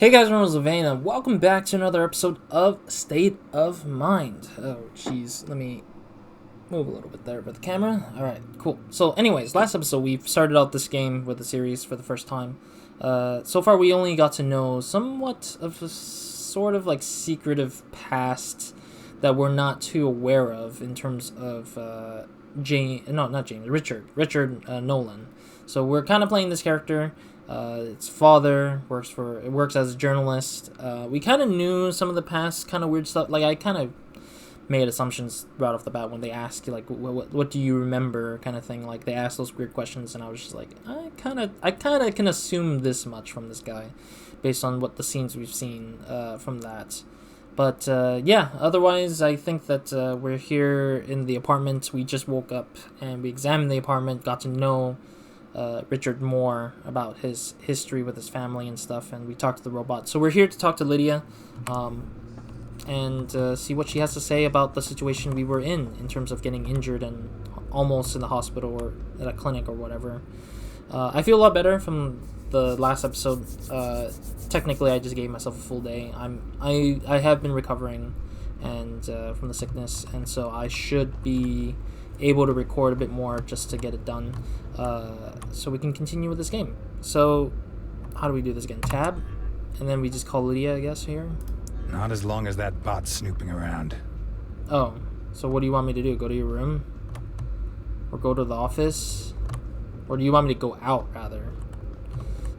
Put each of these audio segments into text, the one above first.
Hey guys, I'm RozaldVaneGAME, and welcome back to another episode of State of Mind. Oh, jeez, let me move a little bit there with the camera. Alright, cool. So, anyways, last episode we started out this game with the series for the first time. So far we only got to know somewhat of a sort of like secretive past that we're not too aware of in terms of Richard Nolan. So we're kind of playing this character. Its father works as a journalist. We kind of knew some of the past kind of weird stuff. Like I kind of made assumptions right off the bat when they asked you like what do you remember kind of thing. Like they asked those weird questions, and I was just like I kind of can assume this much from this guy, based on what the scenes we've seen from that. But yeah, otherwise I think that we're here in the apartment. We just woke up and we examined the apartment, got to know Richard more about his history with his family and stuff, and we talked to the robot. So we're here to talk to Lydia and see what she has to say about the situation we were in terms of getting injured and almost in the hospital or at a clinic or whatever. I feel a lot better from the last episode. Technically I just gave myself a full day. I have been recovering and from the sickness, and so I should be able to record a bit more just to get it done, so we can continue with this game. So how do we do this again? Tab, and then we just call Lydia, I guess, here. Not as long as that bot's snooping around. Oh, so what do you want me to do? Go to your room? Or go to the office? Or do you want me to go out, rather?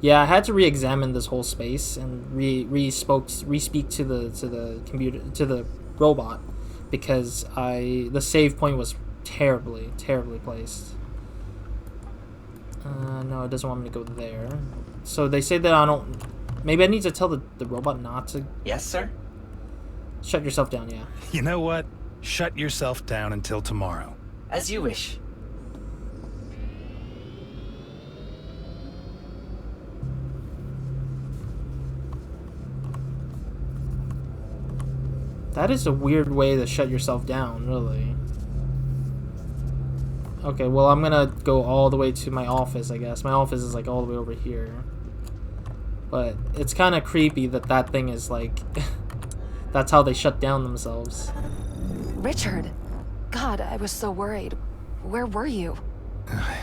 Yeah, I had to re-examine this whole space and re-speak to the computer, to the robot, because the save point was terribly placed. No, it doesn't want me to go there. So they say that maybe I need to tell the robot not to. Yes, sir? Shut yourself down, yeah. You know what? Shut yourself down until tomorrow. As you wish. That is a weird way to shut yourself down, really. Okay, well, I'm gonna go all the way to my office, I guess. My office is like all the way over here. But it's kind of creepy that thing is like that's how they shut down themselves. Richard, God, I was so worried. Where were you? I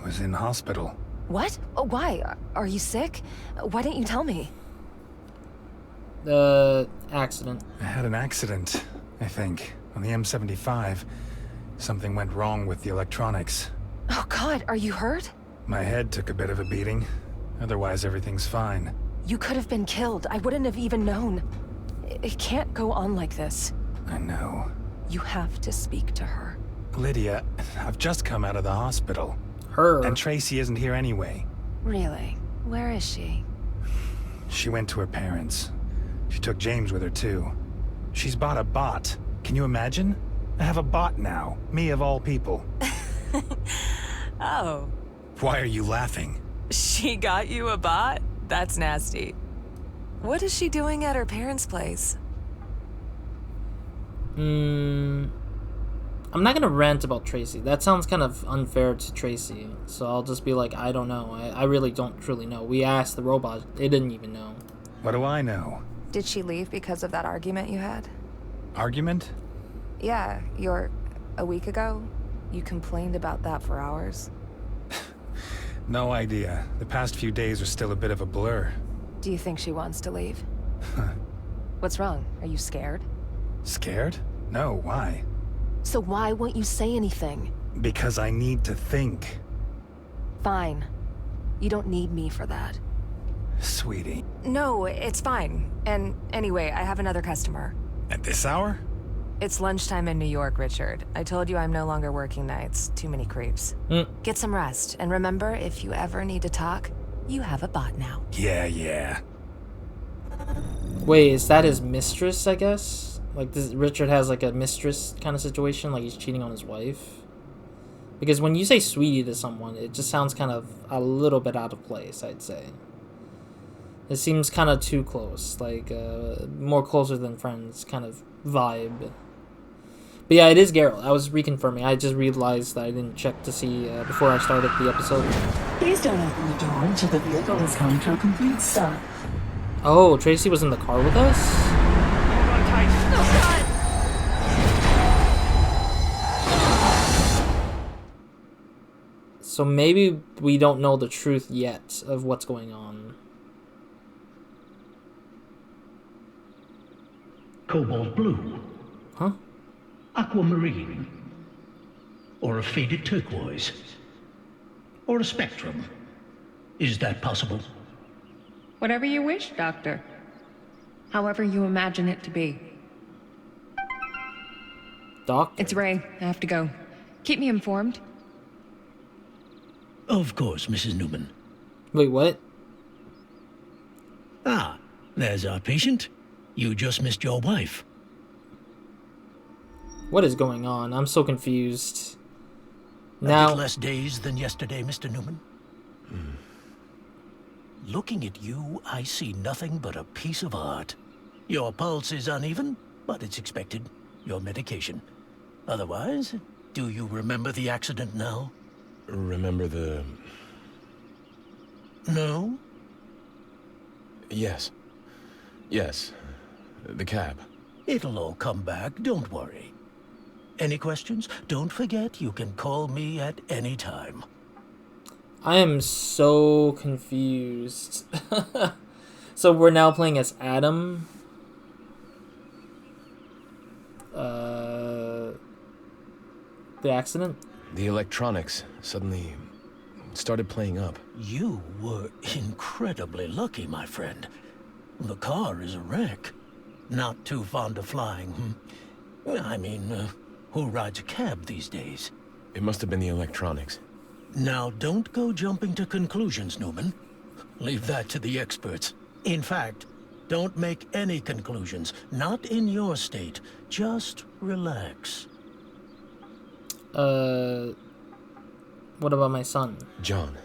was in hospital. What? Oh, why? Are you sick? Why didn't you tell me? Accident. I had an accident, I think, on the M75. Something went wrong with the electronics. Oh God, are you hurt? My head took a bit of a beating. Otherwise, everything's fine. You could have been killed. I wouldn't have even known. It can't go on like this. I know. You have to speak to her. Lydia, I've just come out of the hospital. Her. And Tracy isn't here anyway. Really? Where is she? She went to her parents. She took James with her, too. She's bought a bot. Can you imagine? I have a bot now. Me of all people. Oh. Why are you laughing? She got you a bot? That's nasty. What is she doing at her parents' place? I'm not gonna rant about Tracy. That sounds kind of unfair to Tracy. So I'll just be like, I don't know. I really don't truly know. We asked the robot. It didn't even know. What do I know? Did she leave because of that argument you had? Argument? Yeah, a week ago? You complained about that for hours. No idea. The past few days are still a bit of a blur. Do you think she wants to leave? What's wrong? Are you scared? Scared? No, why? So why won't you say anything? Because I need to think. Fine. You don't need me for that. Sweetie. No, it's fine. And anyway, I have another customer. At this hour? It's lunchtime in New York, Richard. I told you I'm no longer working nights. Too many creeps. Get some rest. And remember, if you ever need to talk, you have a bot now. Yeah. Wait, is that his mistress, I guess? Like, Richard has like a mistress kind of situation, like he's cheating on his wife? Because when you say sweetie to someone, it just sounds kind of a little bit out of place, I'd say. It seems kind of too close, like more closer than friends kind of vibe. But yeah, it is Geralt. I was reconfirming. I just realized that I didn't check to see before I started the episode. Please don't open the door until the vehicle has come to a complete stop. Oh, Tracy was in the car with us? Hold on tight. So maybe we don't know the truth yet of what's going on. Cobalt blue. Huh? Aquamarine. Or a faded turquoise. Or a spectrum. Is that possible? Whatever you wish, Doctor. However you imagine it to be. Doc? It's Ray. I have to go. Keep me informed. Of course, Mrs. Newman. Wait, what? Ah, there's our patient. You just missed your wife. What is going on? I'm so confused. A Now, bit less days than yesterday, Mr. Newman. Looking at you, I see nothing but a piece of art. Your pulse is uneven, but it's expected. Your medication. Otherwise, do you remember the accident now? Remember the... No? Yes. Yes. The cab. It'll all come back, don't worry. Any questions? Don't forget, you can call me at any time. I am so confused. So we're now playing as Adam. The accident? The electronics suddenly started playing up. You were incredibly lucky, my friend. The car is a wreck. Not too fond of flying, I mean, who rides a cab these days? It must have been the electronics. Now, don't go jumping to conclusions, Newman. Leave that to the experts. In fact, don't make any conclusions. Not in your state. Just relax. What about my son? John.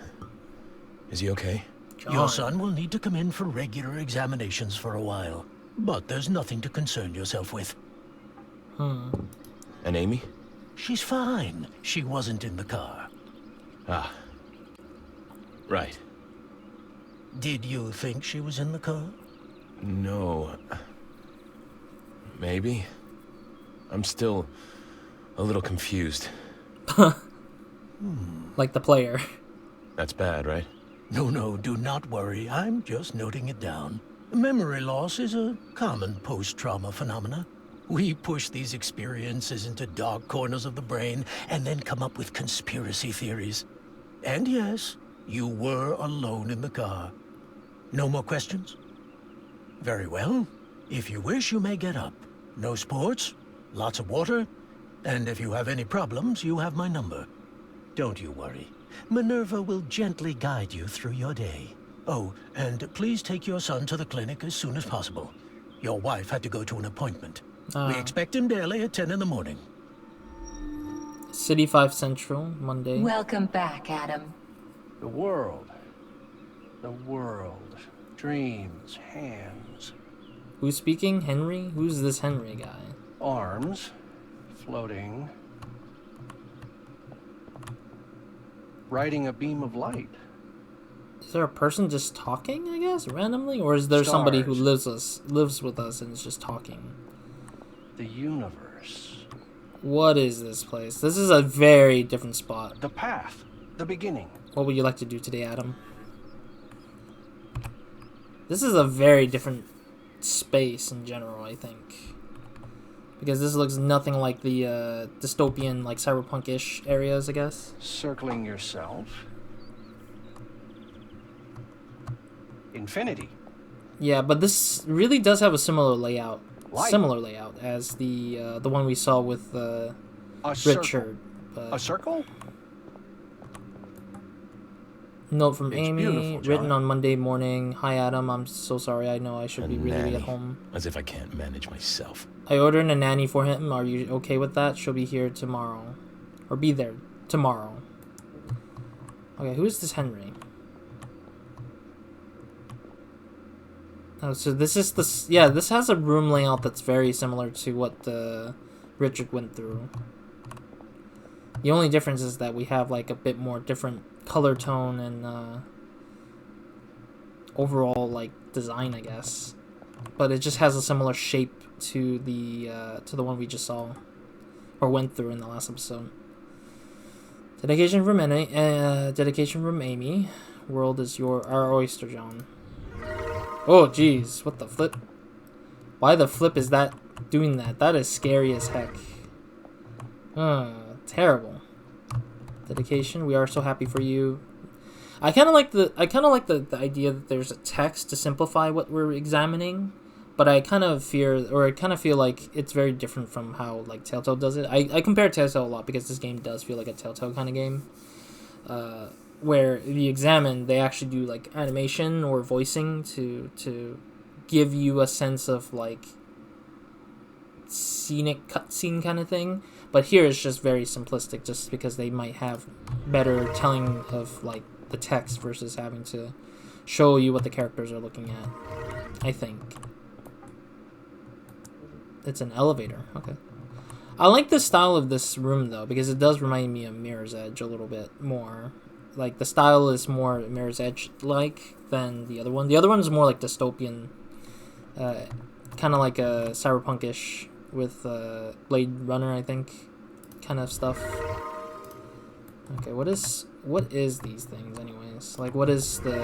Is he okay? John. Your son will need to come in for regular examinations for a while. But there's nothing to concern yourself with. And Amy? She's fine. She wasn't in the car. Ah. Right. Did you think she was in the car? No. Maybe. I'm still a little confused. Like the player. That's bad, right? No, do not worry. I'm just noting it down. Memory loss is a common post-trauma phenomena. We push these experiences into dark corners of the brain and then come up with conspiracy theories. And yes, you were alone in the car. No more questions? Very well. If you wish, you may get up. No sports, lots of water, and if you have any problems, you have my number. Don't you worry. Minerva will gently guide you through your day. Oh, and please take your son to the clinic as soon as possible. Your wife had to go to an appointment. We expect him daily at 10 in the morning. City 5 Central, Monday. Welcome back, Adam. The world. The world. Dreams, hands, Who's speaking? Henry? Who's this Henry guy? arms, floating. Riding a beam of light. Is there a person just talking, I guess, randomly? Or is there somebody who Stars. lives with us and is just talking? The universe. What is this place? This is a very different spot. The path. The beginning. What would you like to do today, Adam? This is a very different space in general, I think. Because this looks nothing like the dystopian, like cyberpunk-ish areas, I guess. Circling yourself. Infinity. Yeah, but this really does have a similar layout. Light. Similar layout as the one we saw with A Richard. circle. A circle? Note from It's Amy, beautiful, written John. on Monday morning. Hi, Adam. I'm so sorry. I know I should A be really nanny. at home. As if I can't manage myself. I ordered a nanny for him. Are you okay with that? She'll be here tomorrow. Or be there tomorrow. Okay, who is this Henry? Oh, so this is the... Yeah, this has a room layout that's very similar to what Richard went through. The only difference is that we have, like, a bit more different color tone and overall, like, design, I guess. But it just has a similar shape to the one we just saw or went through in the last episode. Dedication from Amy. World is our oyster, John. Oh, jeez, what the flip? Why the flip is that doing that? That is scary as heck. Terrible. Dedication. We are so happy for you. I kind of like the idea that there's a text to simplify what we're examining, but I kind of feel like it's very different from how like Telltale does it. I compare Telltale a lot because this game does feel like a Telltale kind of game, where if you examine, they actually do like animation or voicing to give you a sense of like scenic cutscene kind of thing. But here it's just very simplistic, just because they might have better telling of like the text versus having to show you what the characters are looking at. I think it's an elevator. Okay, I like the style of this room though, because it does remind me of Mirror's Edge a little bit more. Like the style is more Mirror's Edge like than the other one. The other one's more like dystopian, kind of like a cyberpunkish with Blade Runner, I think, kind of stuff. Okay, what is these things anyways? Like, what is the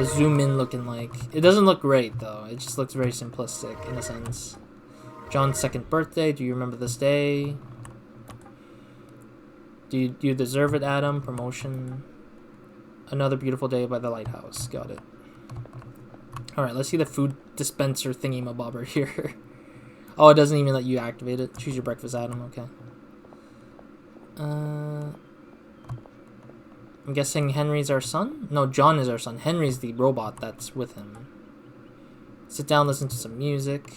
zoom in looking like? It doesn't look great though. It just looks very simplistic in a sense. John's 2nd birthday. Do you remember this day? Do you deserve it, Adam? Promotion. Another beautiful day by the lighthouse. Got it. All right, let's see the food dispenser thingy-mabobber here. Oh, it doesn't even let you activate it. Choose your breakfast, Adam. Okay. I'm guessing Henry's our son? No, John is our son. Henry's the robot that's with him. Sit down, listen to some music.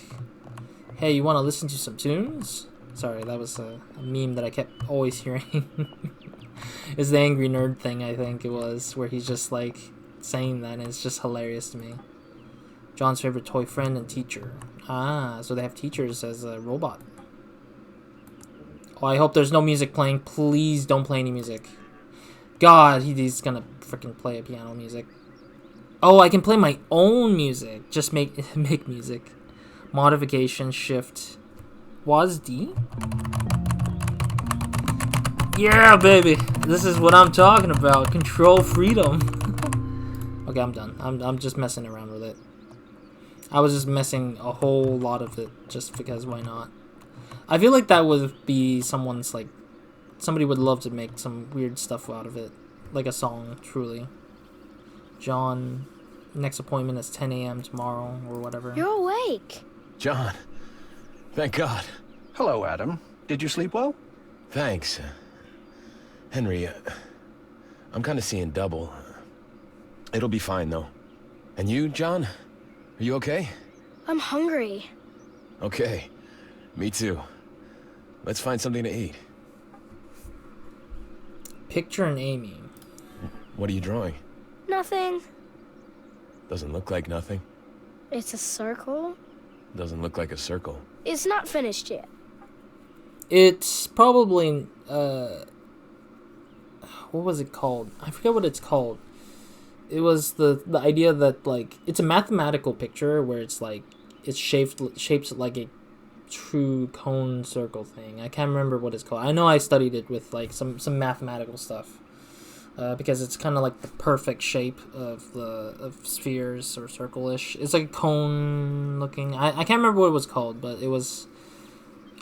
Hey, you want to listen to some tunes? Sorry, that was a meme that I kept always hearing. It's the angry nerd thing, I think it was, where he's just like saying that, and it's just hilarious to me. John's favorite toy friend and teacher. Ah, so they have teachers as a robot. Oh, I hope there's no music playing. Please don't play any music. God, he's gonna freaking play a piano music. Oh, I can play my own music. Just make music. Modification, shift. WASD? Yeah, baby. This is what I'm talking about. Control freedom. Okay, I'm done. I'm just messing around with it. I was just messing a whole lot of it just because why not? I feel like that would be someone's like somebody would love to make some weird stuff out of it. Like a song, truly. John, next appointment is 10 a.m. tomorrow or whatever. You're awake. John, thank God. Hello, Adam. Did you sleep well? Thanks. Henry, I'm kind of seeing double. It'll be fine, though. And you, John? Are you okay? I'm hungry. Okay. Me too. Let's find something to eat. Picture an Amy. What are you drawing? Nothing. Doesn't look like nothing. It's a circle. Doesn't look like a circle. It's not finished yet. It's probably what was it called? I forget what it's called. It was the idea that like it's a mathematical picture where it's like it's shaped like a true cone circle thing. I can't remember what it's called. I know I studied it with like some mathematical stuff. Because it's kind of like the perfect shape of spheres or circle-ish. It's like a cone looking. I can't remember what it was called, but it was.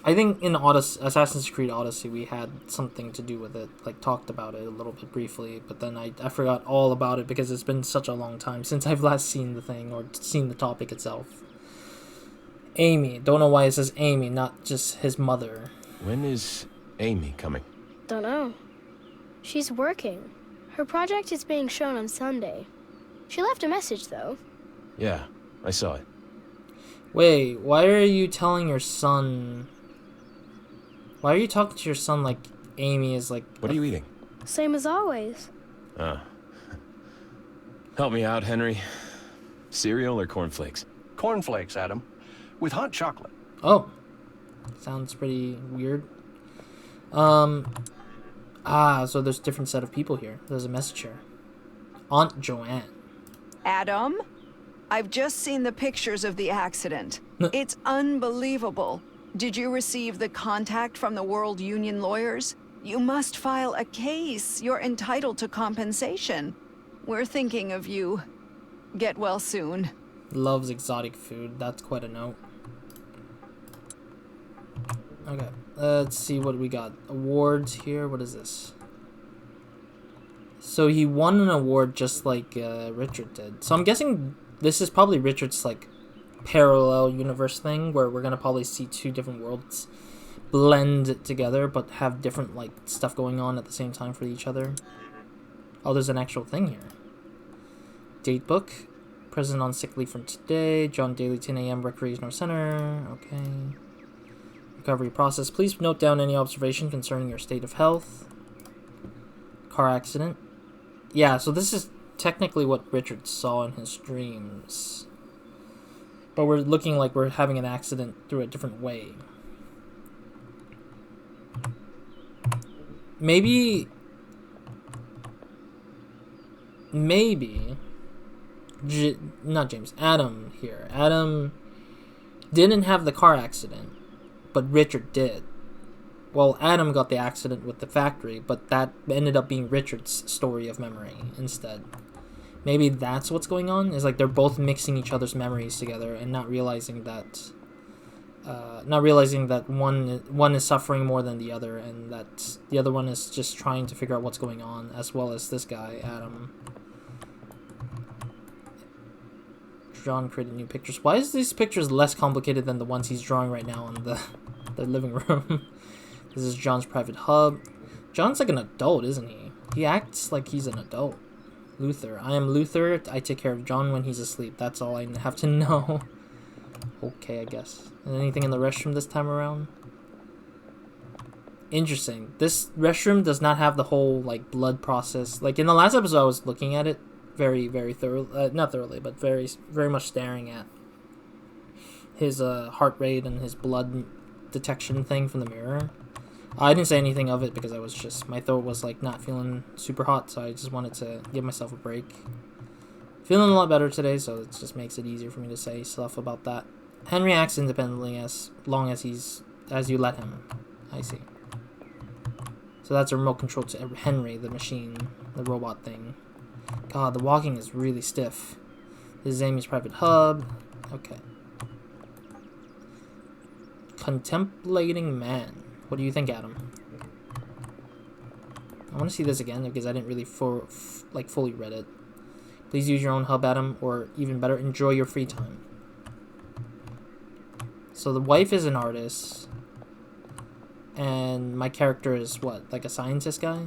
I think in Assassin's Creed Odyssey we had something to do with it, like talked about it a little bit briefly, but then I forgot all about it because it's been such a long time since I've last seen the thing or seen the topic itself. Amy, don't know why it says Amy, not just his mother. When is Amy coming? Don't know. She's working. Her project is being shown on Sunday. She left a message, though. Yeah, I saw it. Wait, why are you telling your son... Why are you talking to your son like Amy is like... What are you eating? Same as always. Help me out, Henry. Cereal or cornflakes? Cornflakes, Adam. With hot chocolate. Oh. Sounds pretty weird. So there's a different set of people here. There's a message here. Aunt Joanne. Adam, I've just seen the pictures of the accident. It's unbelievable. Did you receive the contact from the World Union lawyers? You must file a case. You're entitled to compensation. We're thinking of you. Get well soon. Loves exotic food. That's quite a note. Okay. Let's see what we got. Awards here. What is this? So he won an award just like Richard did. So I'm guessing this is probably Richard's like parallel universe thing where we're gonna probably see two different worlds blend together but have different like stuff going on at the same time for each other. Oh, there's an actual thing here. Date book. President on sick leave from today. John Daly, 10 a.m. Recreational Center. Okay. Recovery process. Please note down any observation concerning your state of health. Car accident. Yeah, so this is technically what Richard saw in his dreams. But we're looking like we're having an accident through a different way. Maybe... not James, Adam here. Adam didn't have the car accident, but Richard did. Well, Adam got the accident with the factory, but that ended up being Richard's story of memory instead. Maybe that's what's going on, is like they're both mixing each other's memories together and not realizing that one is suffering more than the other, and that the other one is just trying to figure out what's going on, as well as this guy, Adam. John created new pictures. Why is these pictures less complicated than the ones he's drawing right now in the living room? This is John's private hub. John's like an adult, isn't he? He acts like he's an adult. Luther. I am Luther. I take care of John when he's asleep. That's all I have to know. Okay, I guess. Anything in the restroom this time around? Interesting. This restroom does not have the whole like blood process. Like in the last episode, I was looking at it very, very thoroughly. Not thoroughly, but very, very much staring at his heart rate and his blood detection thing from the mirror. I didn't say anything of it because I was just, my throat was like not feeling super hot, so I just wanted to give myself a break. Feeling a lot better today, so it just makes it easier for me to say stuff about that. Henry acts independently as long as as you let him. I see. So that's a remote control to Henry, the machine, the robot thing. God, the walking is really stiff. This is Amy's private hub. Okay. Contemplating man. What do you think, Adam? I want to see this again because I didn't really fully read it. Please use your own hub, Adam, or even better, enjoy your free time. So the wife is an artist, and my character is what, like a scientist guy?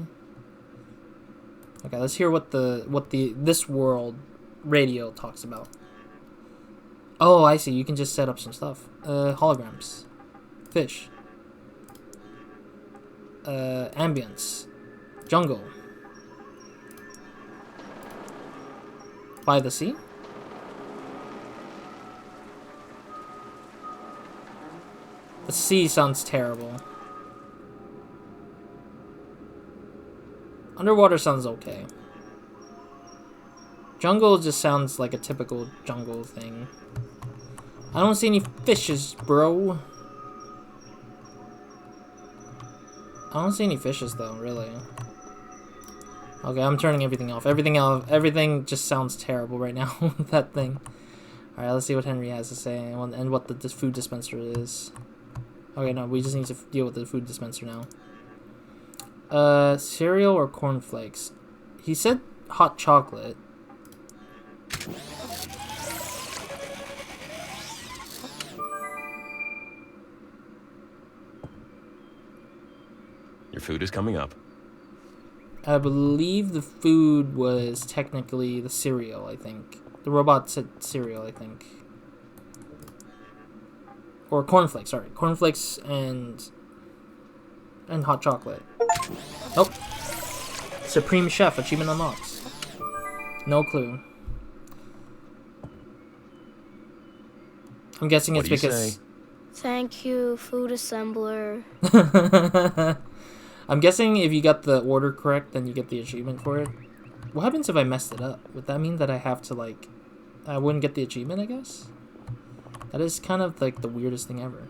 Okay, let's hear what this world radio talks about. Oh, I see. You can just set up some stuff. Holograms, fish. Ambience, jungle, by the sea. The sea sounds terrible. Underwater sounds okay. Jungle just sounds like a typical jungle thing. I don't see any fishes, bro. I don't see any fishes though, really. Okay, I'm turning everything off. Everything just sounds terrible right now with that thing. Alright, let's see what Henry has to say and what the food dispenser is. Okay, no, we just need to deal with the food dispenser now. Cereal or cornflakes? He said hot chocolate. Your food is coming up. I believe the food was technically the cereal, I think. The robot said cereal, I think. Or cornflakes, sorry. Cornflakes and hot chocolate. Oh. Supreme Chef, achievement unlocked. No clue. I'm guessing it's because... Thank you, food assembler. I'm guessing if you got the order correct, then you get the achievement for it. What happens if I messed it up? Would that mean that I have to, like, I wouldn't get the achievement, I guess? That is kind of like the weirdest thing ever.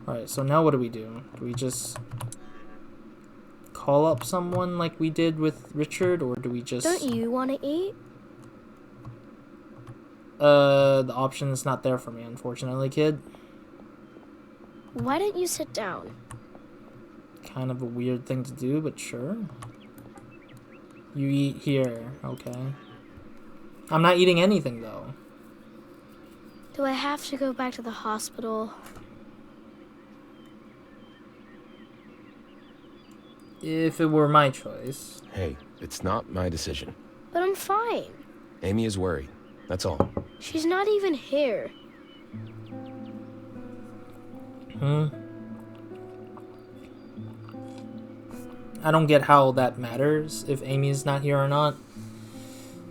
Alright, so now what do? Do we just call up someone like we did with Richard, or do we just... Don't you want to eat? The option is not there for me, unfortunately, kid. Why don't you sit down? Kind of a weird thing to do, but sure. You eat here, okay. I'm not eating anything, though. Do I have to go back to the hospital? If it were my choice. Hey, it's not my decision. But I'm fine. Amy is worried. That's all. She's not even here. I don't get how that matters if Amy's not here or not.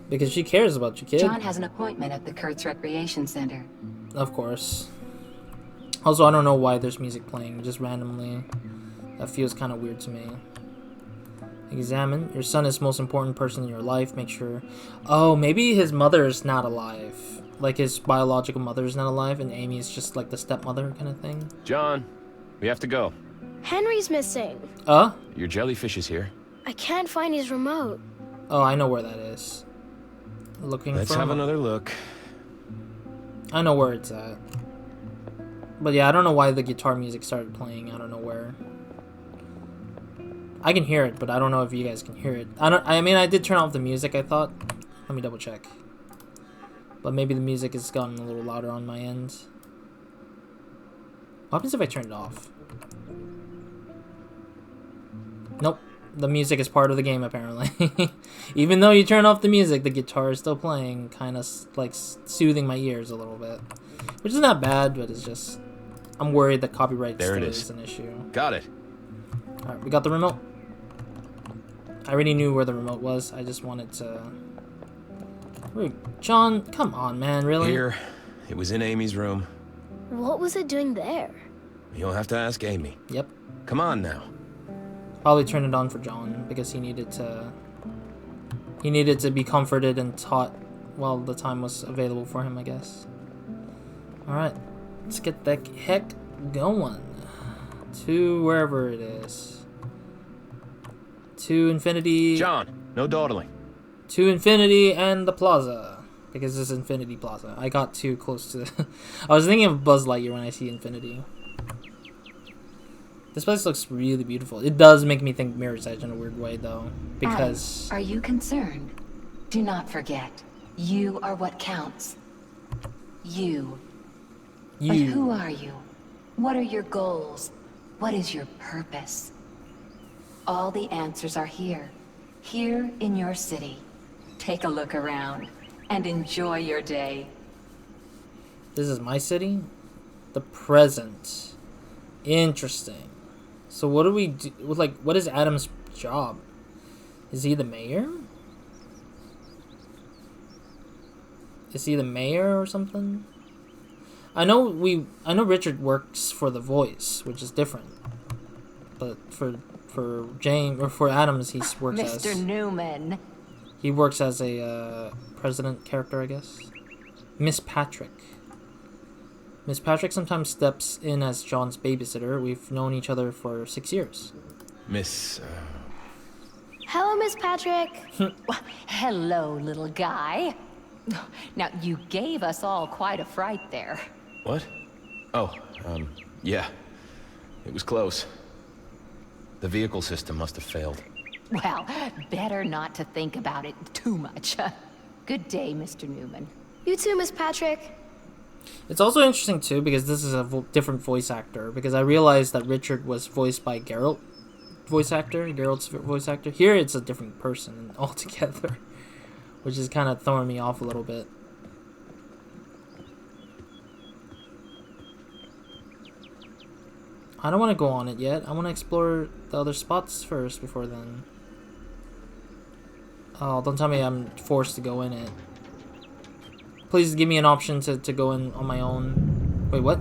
Because she cares about you, kid. John has an appointment at the Kurtz Recreation Center. Of course. Also, I don't know why there's music playing just randomly. That feels kind of weird to me. Examine. Your son is the most important person in your life. Make sure... Oh, maybe his mother is not alive. Like, his biological mother is not alive, and Amy is just like the stepmother kind of thing. John, we have to go. Henry's missing. Your jellyfish is here. I can't find his remote. Oh, I know where that is. Looking Let's for have him. another look. I know where it's at. But yeah, I don't know why the guitar music started playing out of nowhere. I can hear it, but I don't know if you guys can hear it. I mean, I did turn off the music, I thought. Let me double check. But maybe the music has gotten a little louder on my end. What happens if I turn it off? Nope. The music is part of the game, apparently. Even though you turn off the music, the guitar is still playing, kind of like soothing my ears a little bit. Which is not bad, but it's just... I'm worried that copyright still is an issue. Got it. Alright, we got the remote. I already knew where the remote was. I just wanted to... Wait, John, come on, man, really? Here. It was in Amy's room. What was it doing there? You'll have to ask Amy. Yep. Come on now. Probably turned it on for John because he needed to be comforted and taught while the time was available for him, I guess. Alright, let's get the heck going. To wherever it is. To Infinity. John, no dawdling. To Infinity and the Plaza. Because this is Infinity Plaza. I got too close to... I was thinking of Buzz Lightyear when I see Infinity. This place looks really beautiful. It does make me think Mirror's Edge in a weird way, though. Because... Adam, are you concerned? Do not forget. You are what counts. You. But who are you? What are your goals? What is your purpose? All the answers are here. Here in your city. Take a look around and enjoy your day. This is my city? The present. Interesting. So what do we do? Like, what is Adam's job? Is he the mayor? Is he the mayor or something? I know Richard works for The Voice, which is different. But for James or for Adams, he works as Mr. Newman. He works as a president character, I guess. Miss Patrick. Miss Patrick sometimes steps in as John's babysitter. We've known each other for 6 years. Miss... Hello, Miss Patrick. Hello, little guy. Now, you gave us all quite a fright there. What? Oh, yeah. It was close. The vehicle system must have failed. Well, better not to think about it too much. Good day, Mr. Newman. You too, Miss Patrick. It's also interesting, too, because this is a different voice actor. Because I realized that Richard was voiced by Geralt's voice actor. Here, it's a different person altogether. Which is kind of throwing me off a little bit. I don't want to go on it yet. I want to explore the other spots first before then. Oh, don't tell me I'm forced to go in it. Please give me an option to go in on my own. Wait, what?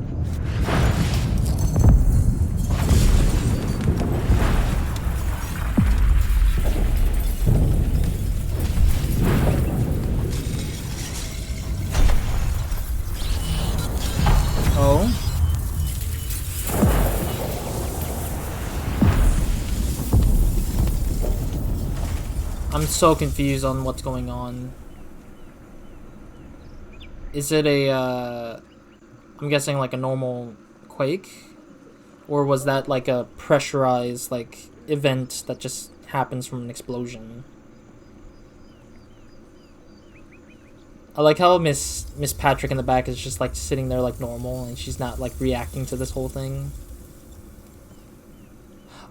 so confused on what's going on. Is it a, I'm guessing like a normal quake? Or was that like a pressurized, like, event that just happens from an explosion? I like how Miss Patrick in the back is just like sitting there like normal and she's not like reacting to this whole thing.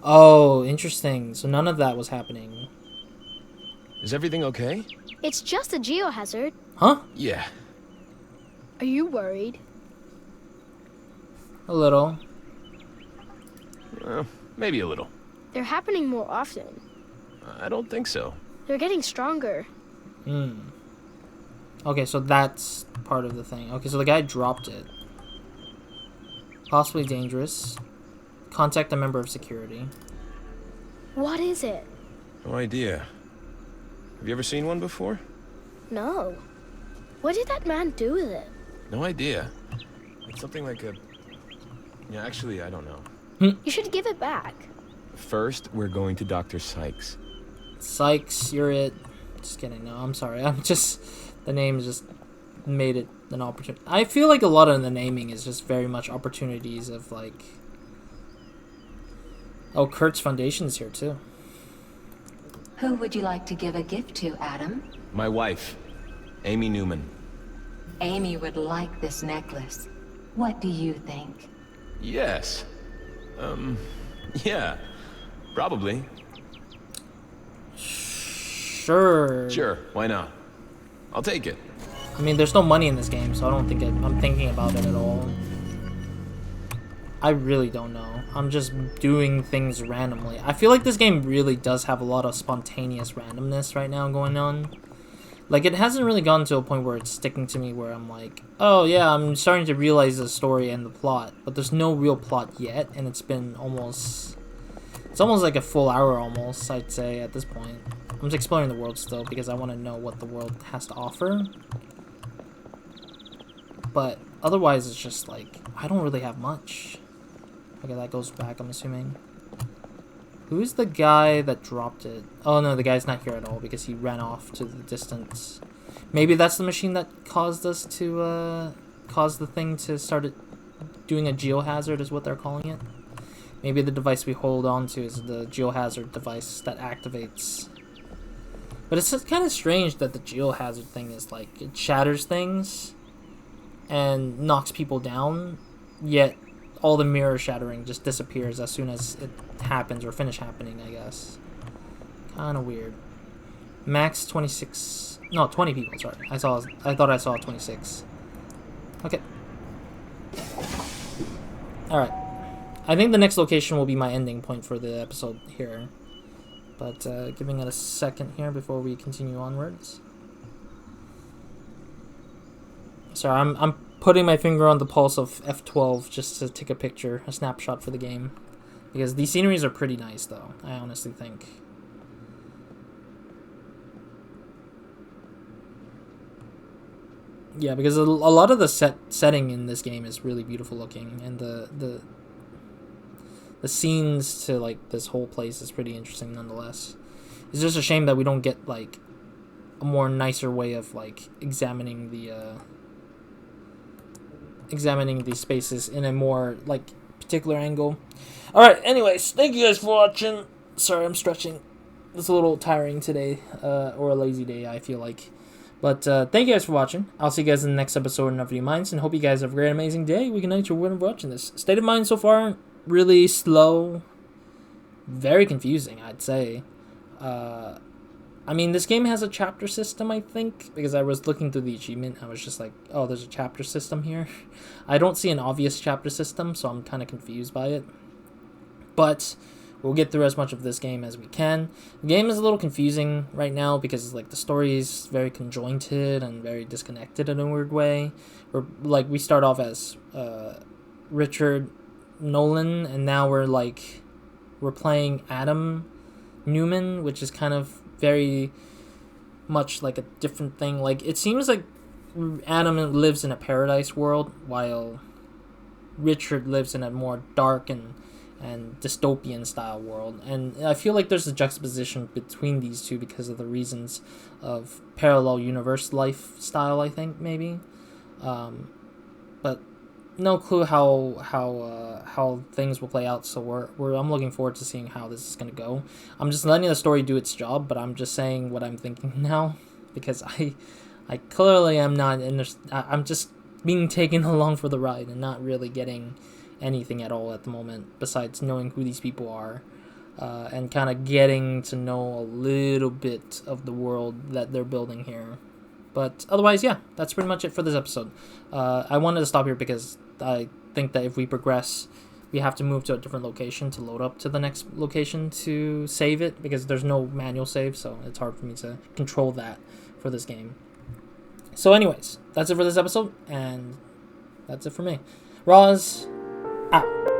Oh, interesting. So none of that was happening. Is everything okay? It's just a geohazard. Huh? Yeah. Are you worried? A little. Maybe a little. They're happening more often. I don't think so. They're getting stronger. Okay, so that's part of the thing. Okay, so the guy dropped it. Possibly dangerous. Contact a member of security. What is it? No idea. Have you ever seen one before? No. What did that man do with it? No idea. It's something like a... Yeah, actually, I don't know. You should give it back. First, we're going to Dr. Sykes. Sykes, you're it. Just kidding. No, I'm sorry. I'm just... The name just made it an opportunity. I feel like a lot of the naming is just very much opportunities of, like... Oh, Kurt's Foundation's here, too. Who would you like to give a gift to, Adam? My wife, Amy Newman. Amy would like this necklace. What do you think? Yes. Yeah. Probably. Sure. Sure, why not? I'll take it. I mean, there's no money in this game, so I don't think I'm thinking about it at all. I really don't know. I'm just doing things randomly. I feel like this game really does have a lot of spontaneous randomness right now going on. Like, it hasn't really gotten to a point where it's sticking to me where I'm like, oh yeah, I'm starting to realize the story and the plot, but there's no real plot yet, and it's been almost... It's almost like a full hour almost, I'd say, at this point. I'm just exploring the world still because I want to know what the world has to offer. But otherwise, it's just like, I don't really have much. Okay, that goes back, I'm assuming. Who's the guy that dropped it? Oh no, the guy's not here at all because he ran off to the distance. Maybe that's the machine that caused us to, cause the thing to start doing a geohazard is what they're calling it. Maybe the device we hold on to is the geohazard device that activates. But it's just kind of strange that the geohazard thing is like, it shatters things and knocks people down, yet all the mirror shattering just disappears as soon as it happens or finish happening, I guess. Kind of weird. Max 26, no, 20 people, sorry. I thought I saw 26. Okay. Alright. I think the next location will be my ending point for the episode here. But giving it a second here before we continue onwards. Sorry, I'm putting my finger on the pulse of F12 just to take a picture, a snapshot for the game. Because these sceneries are pretty nice, though, I honestly think. Yeah, because a lot of the setting in this game is really beautiful looking, and the scenes to, like, this whole place is pretty interesting nonetheless. It's just a shame that we don't get, like, a more nicer way of, like, examining these spaces in a more, like, particular angle. Alright, anyways, thank you guys for watching. Sorry, I'm stretching. It's a little tiring today, or a lazy day, I feel like. But thank you guys for watching. I'll see you guys in the next episode of Your Minds, and hope you guys have a great, amazing day. Week and night, you're watching this. State of mind so far, really slow. Very confusing, I'd say. I mean, this game has a chapter system, I think, because I was looking through the achievement. I was just like, oh, there's a chapter system here. I don't see an obvious chapter system, so I'm kind of confused by it. But we'll get through as much of this game as we can. The game is a little confusing right now because, like, the story is very conjointed and very disconnected in a weird way. We start off as Richard Nolan, and now we're playing Adam Newman, which is kind of very much like a different thing. Like, it seems like Adam lives in a paradise world while Richard lives in a more dark and and dystopian style world, and I feel like there's a juxtaposition between these two because of the reasons of parallel universe lifestyle, I think, maybe, but no clue how things will play out. So I'm looking forward to seeing how this is gonna go. I'm just letting the story do its job, but I'm just saying what I'm thinking now, because I clearly am not I'm just being taken along for the ride and not really getting anything at all at the moment, besides knowing who these people are, and kind of getting to know a little bit of the world that they're building here. But otherwise, yeah, that's pretty much it for this episode. I wanted to stop here because I think that if we progress, we have to move to a different location to load up to the next location to save it, because there's no manual save, so it's hard for me to control that for this game. So anyways, that's it for this episode, and that's it for me. Roz, out.